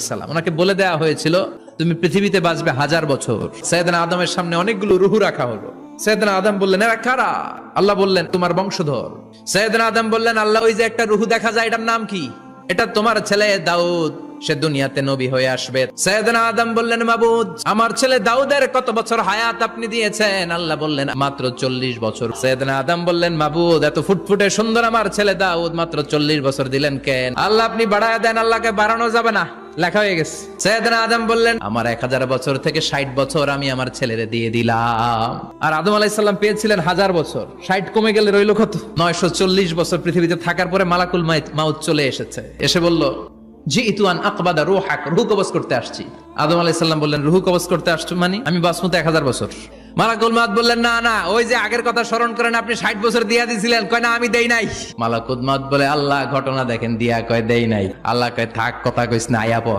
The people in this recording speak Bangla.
সালাম, ওনাকে বলে দেওয়া হয়েছিল তুমি পৃথিবীতে বাঁচবে 1000 বছর। সাইয়েদনা আদমের সামনে অনেকগুলো রুহু রাখা হলো। সাইয়েদনা আদম বললেন এরা কারা? আল্লাহ বললেন তোমার বংশধর। সাইয়েদনা আদম বললেন আল্লাহ ওই যে একটা রুহু দেখা যায় এটার নাম কি? এটা তোমার ছেলে দাউদ, সে দুনিয়াতে নবী হয়ে আসবে। সাইয়েদনা আদম বললেন মাবুদ আমার ছেলে দাউদের কত বছর হায়াত আপনি দিয়েছেন? আল্লাহ বললেন মাত্র 40 বছর। সাইয়েদনা আদম বললেন মাবুদ এত ফুটফুটে সুন্দর আমার ছেলে দাউদ মাত্র 40 বছর দিলেন কেন? আল্লাহ আপনি বাড়ায় দেন, আল্লাহকে বাড়ানো যাবে না, লেখা হয়ে গেছে। সাইয়েদনা আদম বললেন আমার 1000 বছর থেকে 60 বছর আমি আমার ছেলেরে দিয়ে দিলাম। আর আদম আলাইহিস সালাম পেয়েছিলেন 1000 বছর, 60 কমে গেলে রইল কত? 940 বছর পৃথিবীতে থাকার পরে মালাকুল মাউত চলে এসেছে, এসে বলল জিইতু আন আকবাদা রূহাক, রূহ কবজ করতে আসছি। আদম আলাইহিস সালাম বললেন রূহ কবজ করতে আসছো মানে? আমি বাঁচবো তো 1000 বছর। মালাকুল মাউত বললেন না না, ওই যে আগের কথা স্মরণ করেন আপনি 60 বছর দিয়া দিয়েছিলেন। কয় না আমি দেই নাই। মালাকুল মাউত বলে আল্লাহ ঘটনা দেখেন, দিয়া কয় দেই নাই। আল্লাহ কয় থাক কথা কইস না, আয়া পর।